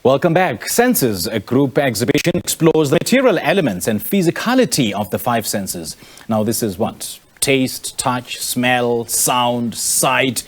Welcome back. Senses, a group exhibition, explores the material elements and physicality of the five senses. Now, this is what? Taste, touch, smell, sound, sight.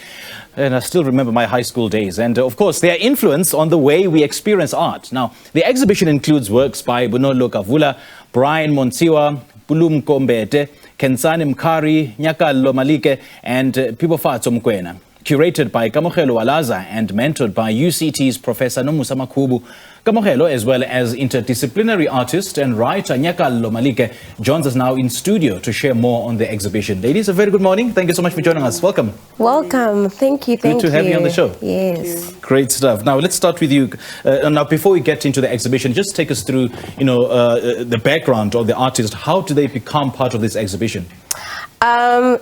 And I still remember my high school days. And of course, their influence on the way we experience art. Now, the exhibition includes works by Bonolo, Kavula, Montshiwa, Bulumko, Mbete, Nkhensani, Mkhari, Nyakallo Maleke, and Pebofatso, Mokoena. Curated by Kamogelo, Walaza, and mentored by UCT's Professor Nomusa, Makhubu. Kamogelo, as well as interdisciplinary artist and writer Nyakallo Maleke, joins us now in studio to share more on the exhibition. Ladies, a very good morning. Thank you so much for joining us. Welcome. Welcome. Thank you. Good to have you on the show. Yes. Great stuff. Now, let's start with you. Now, before we get into the exhibition, just take us through, the background of the artist. How do they become part of this exhibition?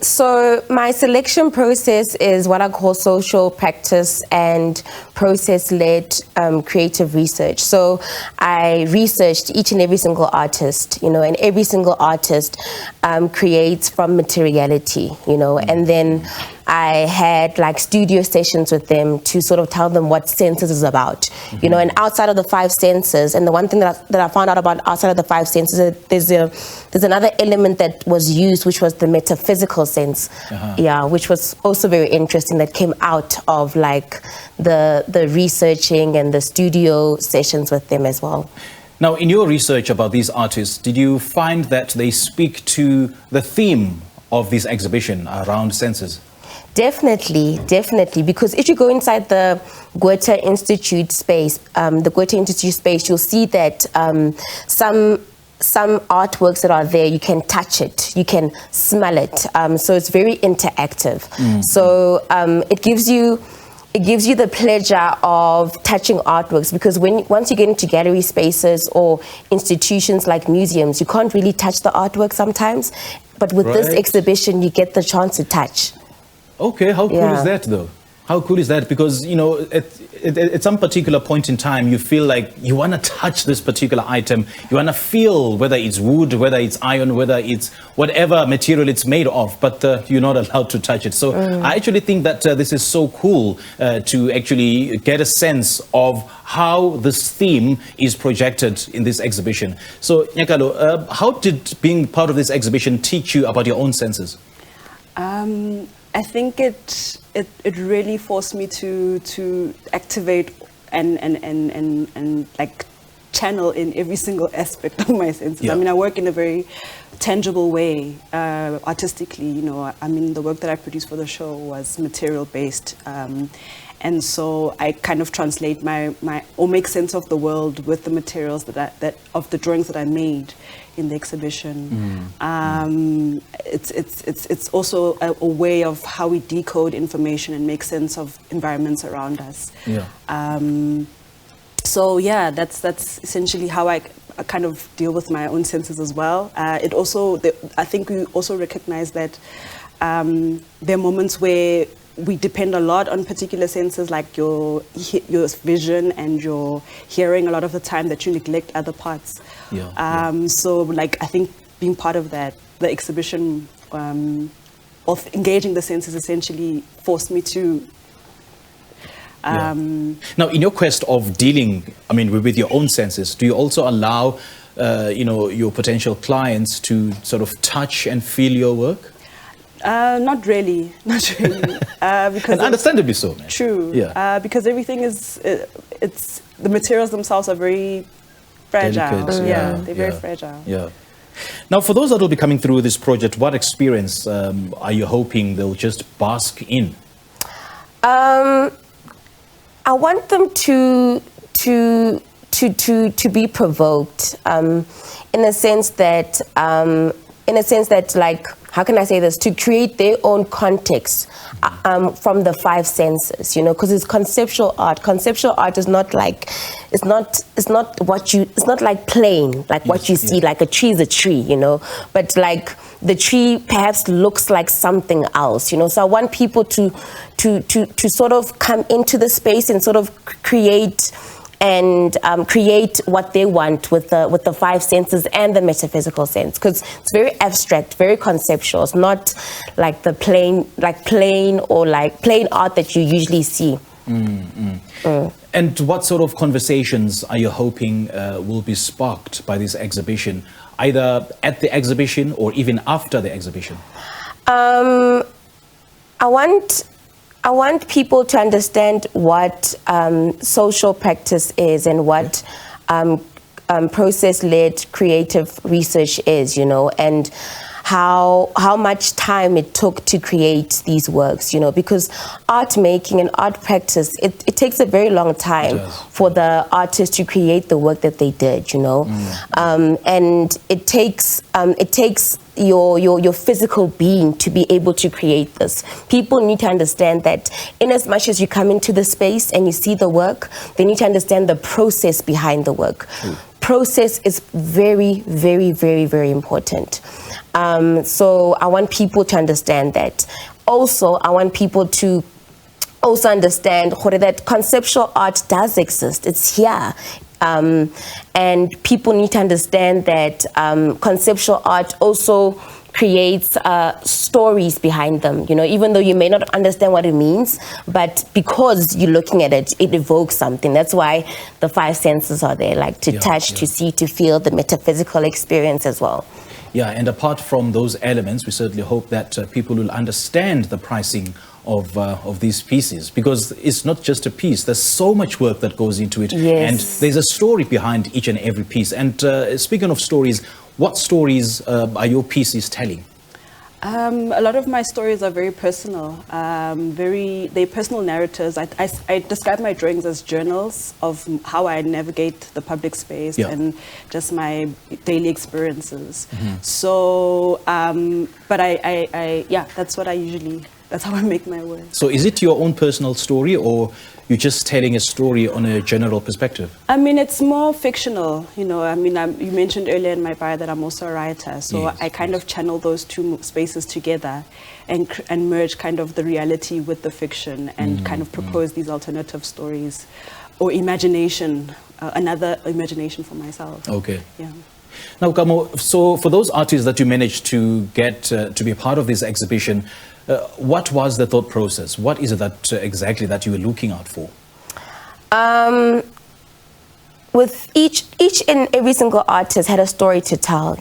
So my selection process is what I call social practice and process-led creative research. So I researched each and every single artist, and every single artist creates from materiality, and then I had like studio sessions with them to sort of tell them what senses is about, and outside of the five senses. And the one thing that I found out about outside of the five senses, there's another element that was used, which was the metaphysical sense, which was also very interesting, that came out of like the researching and the studio sessions with them as well. Now, in your research about these artists, did you find that they speak to the theme of this exhibition around senses? Definitely, because if you go inside the Goethe Institute space, you'll see that some artworks that are there, you can touch it, you can smell it, so it's very interactive. So it gives you the pleasure of touching artworks, because once you get into gallery spaces or institutions like museums, you can't really touch the artwork sometimes, but with this exhibition you get the chance to touch. Okay, how cool is that though? How cool is that? Because, at some particular point in time, you feel like you want to touch this particular item. You want to feel whether it's wood, whether it's iron, whether it's whatever material it's made of, but you're not allowed to touch it. So I actually think that this is so cool to actually get a sense of how this theme is projected in this exhibition. So, Nyakallo, how did being part of this exhibition teach you about your own senses? I think it really forced me to activate and like channel in every single aspect of my senses. I mean, I work in a very tangible way, artistically. The work that I produced for the show was material based, and so I kind of translate or make sense of the world with the materials of the drawings that I made in the exhibition. It's also a way of how we decode information and make sense of environments around us. So that's essentially how I kind of deal with my own senses as well. I think we also recognize that there are moments where we depend a lot on particular senses, like your vision and your hearing, a lot of the time, that you neglect other parts. So like, I think being part of that, the exhibition of engaging the senses essentially forced me to Now, in your quest of dealing, with your own senses, do you also allow, your potential clients to sort of touch and feel your work? Not really. Because and understandably so. Man. True. Because everything the materials themselves are very fragile. Delicate, they're very fragile. Now, for those that will be coming through this project, what experience are you hoping they'll just bask in? I want them to be provoked, in a sense that, like, how can I say this? To create their own context from the five senses, because it's conceptual art. Conceptual art is not like, it's not like plain, like what you see, like a tree is a tree, but like the tree perhaps looks like something else, So I want people to sort of come into the space and sort of create what they want with the five senses and the metaphysical sense, because it's very abstract, very conceptual. It's not like the plain art that you usually see. And what sort of conversations are you hoping will be sparked by this exhibition, either at the exhibition or even after the exhibition? I want people to understand what social practice is and what process-led creative research is, and how much time it took to create these works, because art making and art practice, it takes a very long time for the artist to create the work that they did, and it takes your physical being to be able to create this. People need to understand that in as much as you come into the space and you see the work, they need to understand the process behind the work. Process is very, very, very, very important. So I want people to understand that. Also, I want people to also understand that conceptual art does exist. It's here. And people need to understand that conceptual art also creates stories behind them, even though you may not understand what it means, but because you're looking at it, it evokes something. That's why the five senses are there, like to touch, to see, to feel, the metaphysical experience as well. Yeah, and apart from those elements, we certainly hope that people will understand the pricing of these pieces, because it's not just a piece. There's so much work that goes into it, and there's a story behind each and every piece. And speaking of stories, what stories are your pieces telling? A lot of my stories are very personal, they're personal narratives. I describe my drawings as journals of how I navigate the public space and just my daily experiences. So, but that's how I make my work. So is it your own personal story, or you're just telling a story on a general perspective? I mean, it's more fictional, you mentioned earlier in my bio that I'm also a writer, so I kind of channel those two spaces together and merge kind of the reality with the fiction and kind of propose these alternative stories or imagination, another imagination for myself. Okay. Yeah. Now, Kamo, so for those artists that you managed to get to be a part of this exhibition, what was the thought process? What is it that exactly that you were looking out for? With each and every single artist had a story to tell,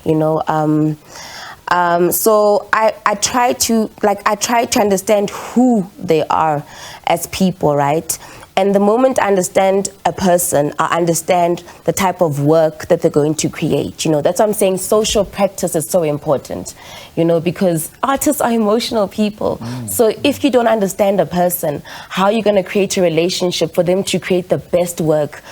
so I try to understand who they are as people, right? And the moment I understand a person, I understand the type of work that they're going to create. That's why I'm saying social practice is so important, because artists are emotional people. So if you don't understand a person, how are you going to create a relationship for them to create the best work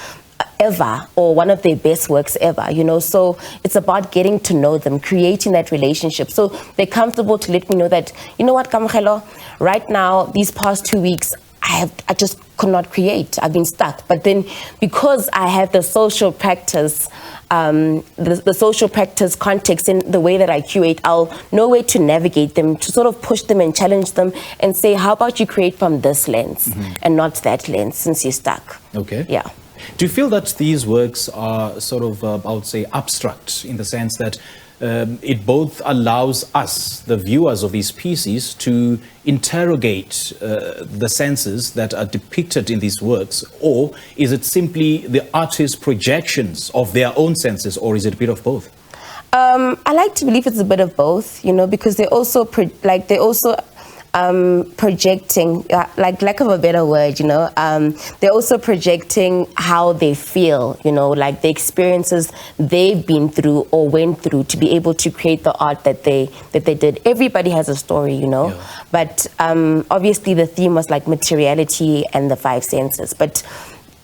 ever, or one of their best works ever, So it's about getting to know them, creating that relationship. So they're comfortable to let me know that, what, Kamogelo, right now, these past 2 weeks, I just could not create. I've been stuck. But then because I have the social practice, the social practice context in the way that I curate, I'll know where to navigate them, to sort of push them and challenge them and say, how about you create from this lens and not that lens since you're stuck? Okay. Yeah. Do you feel that these works are sort of, I would say, abstract in the sense that it both allows us, the viewers of these pieces, to interrogate the senses that are depicted in these works, or is it simply the artist's projections of their own senses, or is it a bit of both? I like to believe it's a bit of both, because they also projecting, like lack of a better word, they're also projecting how they feel, like the experiences they've been through or went through to be able to create the art that they did. Everybody has a story, but obviously the theme was like materiality and the five senses, but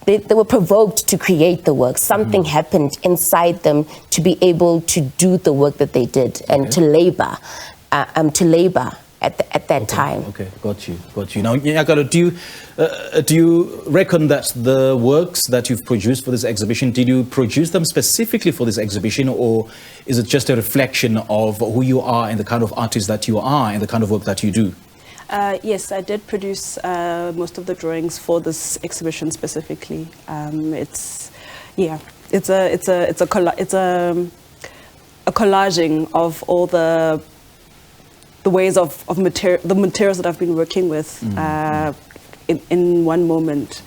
they were provoked to create the work. Something happened inside them to be able to do the work that they did and to labor at that time. Okay, got you. Now, Nyakallo, do you reckon that the works that you've produced for this exhibition, did you produce them specifically for this exhibition, or is it just a reflection of who you are and the kind of artist that you are and the kind of work that you do? Yes, I did produce most of the drawings for this exhibition specifically. It's a collaging of all the ways of the materials that I've been working with in one moment.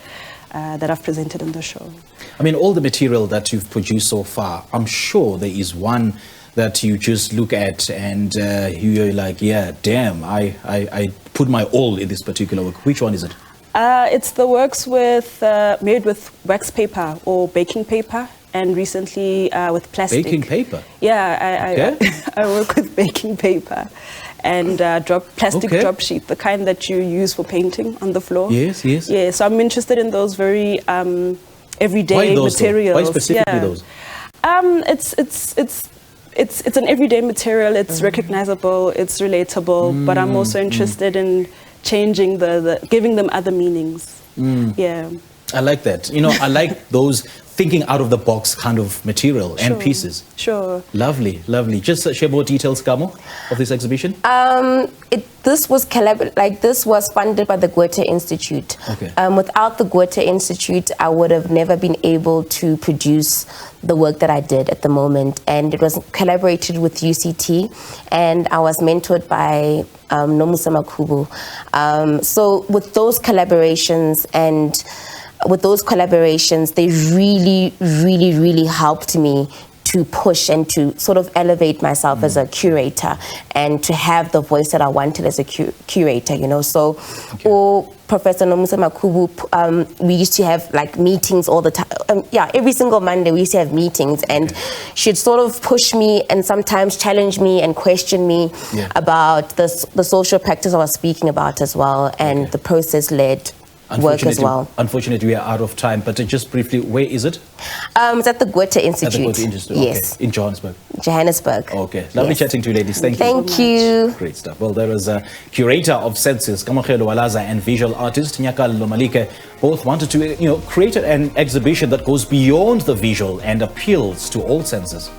that I've presented in the show. I mean, all the material that you've produced so far, I'm sure there is one that you just look at and you're like, yeah, damn, I put my all in this particular work. Which one is it? It's the works made with wax paper or baking paper, and recently with plastic. Baking paper? Yeah, I work with baking paper and plastic drop sheet, the kind that you use for painting on the floor. Yes, yes. Yeah, so I'm interested in those very everyday materials. Why specifically those? It's an everyday material. It's recognizable. It's relatable. But I'm also interested in changing giving them other meanings. Yeah. I like that. You know, I like those thinking out of the box kind of material and pieces. Sure. Lovely, lovely. Just share more details, Kamo, of this exhibition. This was funded by the Goethe Institute. Okay. Without the Goethe Institute, I would have never been able to produce the work that I did at the moment. And it was collaborated with UCT, and I was mentored by Nomusa Makhubu. So with those collaborations they really, really, really helped me to push and to sort of elevate myself as a curator and to have the voice that I wanted as a curator, you know. So Professor Nomusa Makhubu, we used to have like meetings all the time. Every single Monday we used to have meetings, and she'd sort of push me and sometimes challenge me and question me about the social practice I was speaking about as well, and the process-led work as well. Unfortunately, we are out of time, but just briefly, where is it? It's at the Goethe Institute. At the Goethe Institute, yes. Okay. In Johannesburg. Johannesburg. Okay, lovely chatting to you, ladies. Thank you. Thank you. Great stuff. Well, there was a curator of senses, Kamogelo Walaza, and visual artist Nyakallo Maleke. Both wanted to, create an exhibition that goes beyond the visual and appeals to all senses.